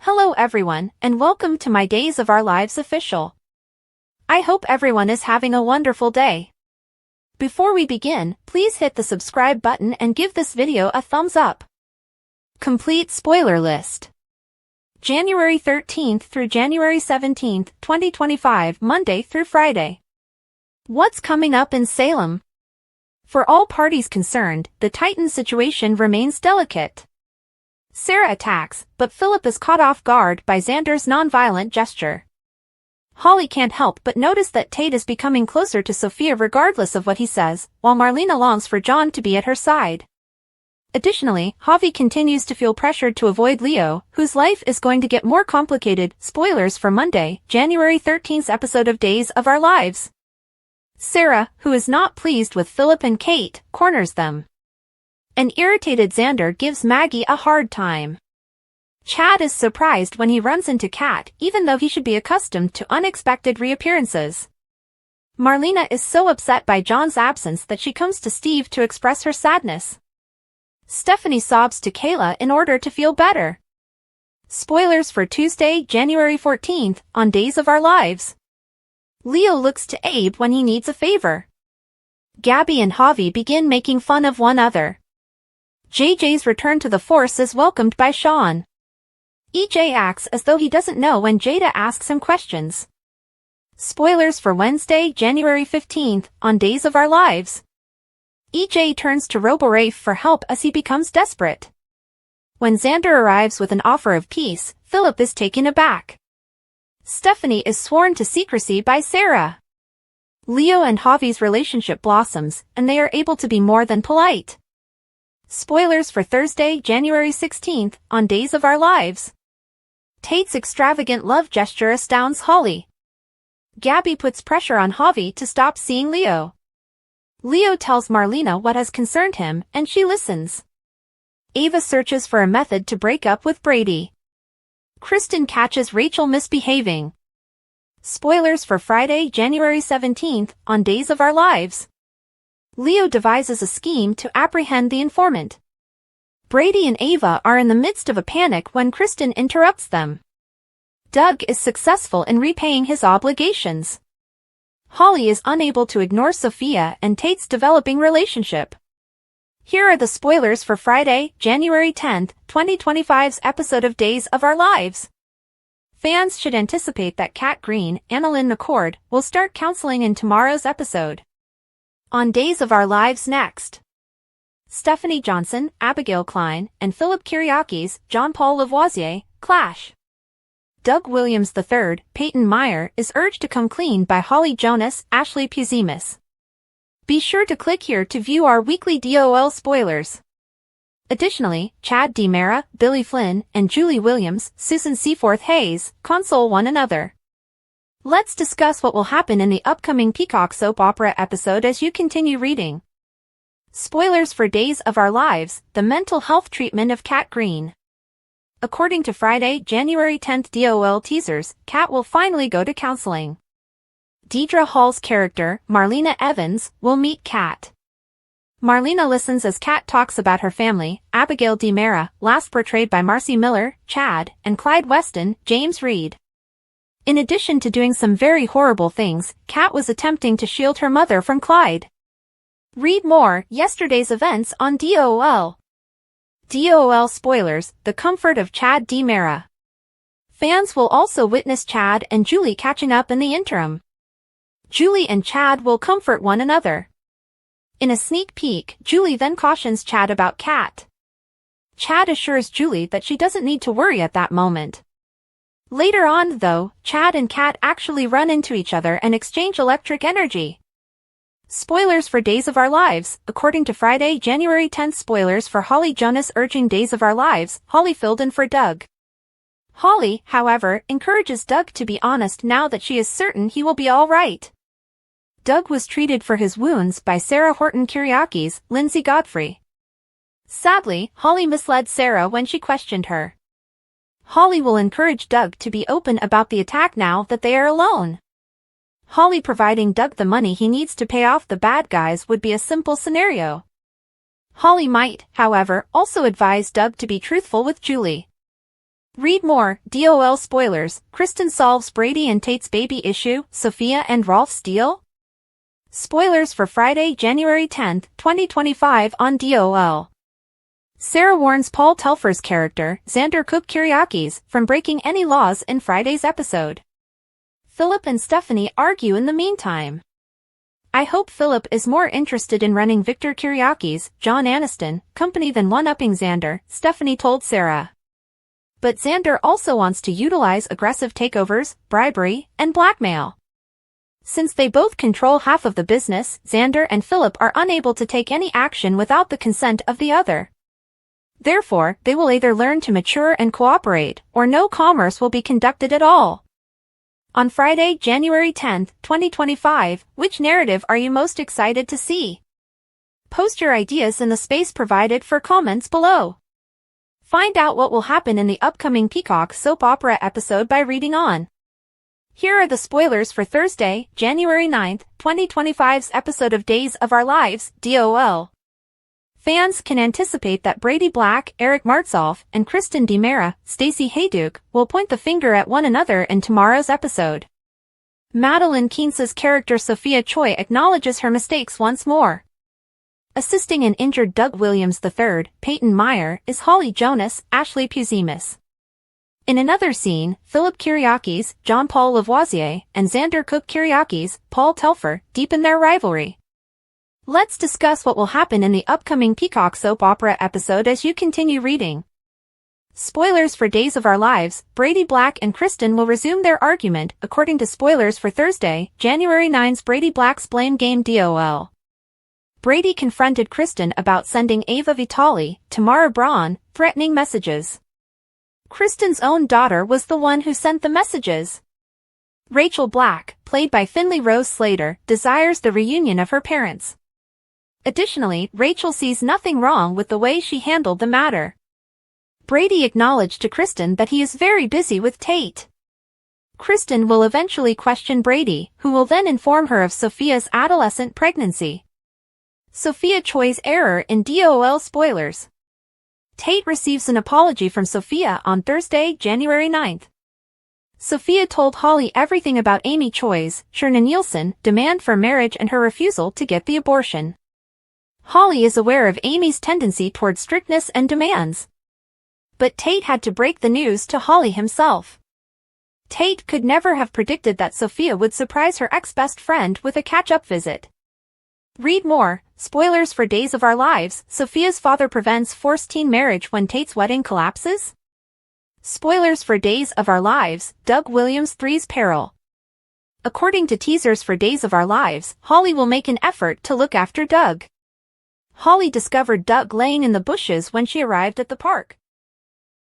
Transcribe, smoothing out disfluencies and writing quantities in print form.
Hello everyone, and welcome to my Days of Our Lives official. I hope everyone is having a wonderful day. Before we begin, please hit the subscribe button and give this video a thumbs up. Complete spoiler list. January 13th through January 17th, 2025, Monday through Friday. What's coming up in Salem? For all parties concerned, the Titan situation remains delicate. Sarah attacks, but Philip is caught off guard by Xander's nonviolent gesture. Holly can't help but notice that Tate is becoming closer to Sophia regardless of what he says, while Marlena longs for John to be at her side. Additionally, Javi continues to feel pressured to avoid Leo, whose life is going to get more complicated. Spoilers for Monday, January 13th's episode of Days of Our Lives. Sarah, who is not pleased with Philip and Kate, corners them. An irritated Xander gives Maggie a hard time. Chad is surprised when he runs into Kat, even though he should be accustomed to unexpected reappearances. Marlena is so upset by John's absence that she comes to Steve to express her sadness. Stephanie sobs to Kayla in order to feel better. Spoilers for Tuesday, January 14th, on Days of Our Lives. Leo looks to Abe when he needs a favor. Gabby and Javi begin making fun of one another. JJ's return to the Force is welcomed by Sean. EJ acts as though he doesn't know when Jada asks him questions. Spoilers for Wednesday, January 15th, on Days of Our Lives. EJ turns to Roborafe for help as he becomes desperate. When Xander arrives with an offer of peace, Philip is taken aback. Stephanie is sworn to secrecy by Sarah. Leo and Javi's relationship blossoms, and they are able to be more than polite. Spoilers for Thursday, January 16th, on Days of Our Lives. Tate's extravagant love gesture astounds Holly. Gabby puts pressure on Javi to stop seeing Leo. Leo tells Marlena what has concerned him, and she listens. Ava searches for a method to break up with Brady. Kristen catches Rachel misbehaving. Spoilers for Friday, January 17th, on Days of Our Lives. Leo devises a scheme to apprehend the informant. Brady and Ava are in the midst of a panic when Kristen interrupts them. Doug is successful in repaying his obligations. Holly is unable to ignore Sophia and Tate's developing relationship. Here are the spoilers for Friday, January 10th, 2025's episode of Days of Our Lives. Fans should anticipate that Kat Green, Annalyn McCord, will start counseling in tomorrow's episode. On Days of Our Lives next. Stephanie Johnson, Abigail Klein, and Philip Kiriakis, Jean-Paul Lavoisier, clash. Doug Williams III, Peyton Meyer, is urged to come clean by Holly Jonas, Ashley Puzimis. Be sure to click here to view our weekly DOL spoilers. Additionally, Chad DiMera, Billy Flynn, and Julie Williams, Susan Seaforth Hayes, console one another. Let's discuss what will happen in the upcoming Peacock soap opera episode as you continue reading. Spoilers for Days of Our Lives, the mental health treatment of Kat Green. According to Friday, January 10th DOL teasers, Kat will finally go to counseling. Deidre Hall's character, Marlena Evans, will meet Kat. Marlena listens as Kat talks about her family, Abigail DiMera, last portrayed by Marcy Miller, Chad, and Clyde Weston, James Reed. In addition to doing some very horrible things, Kat was attempting to shield her mother from Clyde. Read more, yesterday's events on DOL. DOL spoilers, the comfort of Chad DiMera. Fans will also witness Chad and Julie catching up in the interim. Julie and Chad will comfort one another. In a sneak peek, Julie then cautions Chad about Kat. Chad assures Julie that she doesn't need to worry at that moment. Later on, though, Chad and Kat actually run into each other and exchange electric energy. Spoilers for Days of Our Lives, according to Friday, January 10th. Spoilers for Holly Jonas urging Days of Our Lives, Holly filled in for Doug. Holly, however, encourages Doug to be honest now that she is certain he will be all right. Doug was treated for his wounds by Sarah Horton Kiriakis, Lindsay Godfrey. Sadly, Holly misled Sarah when she questioned her. Holly will encourage Doug to be open about the attack now that they are alone. Holly providing Doug the money he needs to pay off the bad guys would be a simple scenario. Holly might, however, also advise Doug to be truthful with Julie. Read more, DOL spoilers, Kristen solves Brady and Tate's baby issue, Sophia and Rolf's deal? Spoilers for Friday, January 10, 2025 on DOL. Sarah warns Paul Telfer's character, Xander Cook Kyriakis, from breaking any laws in Friday's episode. Philip and Stephanie argue in the meantime. I hope Philip is more interested in running Victor Kyriakis, John Aniston, company than one-upping Xander, Stephanie told Sarah. But Xander also wants to utilize aggressive takeovers, bribery, and blackmail. Since they both control half of the business, Xander and Philip are unable to take any action without the consent of the other. Therefore, they will either learn to mature and cooperate, or no commerce will be conducted at all. On Friday, January 10, 2025, which narrative are you most excited to see? Post your ideas in the space provided for comments below. Find out what will happen in the upcoming Peacock soap opera episode by reading on. Here are the spoilers for Thursday, January 9, 2025's episode of Days of Our Lives, DOL. Fans can anticipate that Brady Black, Eric Martsolf, and Kristen DiMera, Stacey Hayduke, will point the finger at one another in tomorrow's episode. Madeline Keynes's character Sophia Choi acknowledges her mistakes once more. Assisting an injured Doug Williams III, Peyton Meyer, is Holly Jonas, Ashley Puzimis. In another scene, Philip Kyriakis, John Paul Lavoisier, and Xander Cook Kyriakis, Paul Telfer, deepen their rivalry. Let's discuss what will happen in the upcoming Peacock soap opera episode as you continue reading. Spoilers for Days of Our Lives, Brady Black and Kristen will resume their argument, according to spoilers for Thursday, January 9's Brady Black's Blame Game DOL. Brady confronted Kristen about sending Ava Vitale, Tamara Braun, threatening messages. Kristen's own daughter was the one who sent the messages. Rachel Black, played by Finley Rose Slater, desires the reunion of her parents. Additionally, Rachel sees nothing wrong with the way she handled the matter. Brady acknowledged to Kristen that he is very busy with Tate. Kristen will eventually question Brady, who will then inform her of Sophia's adolescent pregnancy. Sophia Choi's error in DOL spoilers. Tate receives an apology from Sophia on Thursday, January 9. Sophia told Holly everything about Amy Choi's, Sherna Nielsen, demand for marriage and her refusal to get the abortion. Holly is aware of Amy's tendency toward strictness and demands. But Tate had to break the news to Holly himself. Tate could never have predicted that Sophia would surprise her ex-best friend with a catch-up visit. Read more, spoilers for Days of Our Lives, Sophia's father prevents forced teen marriage when Tate's wedding collapses? Spoilers for Days of Our Lives, Doug Williams III's peril. According to teasers for Days of Our Lives, Holly will make an effort to look after Doug. Holly discovered Doug laying in the bushes when she arrived at the park.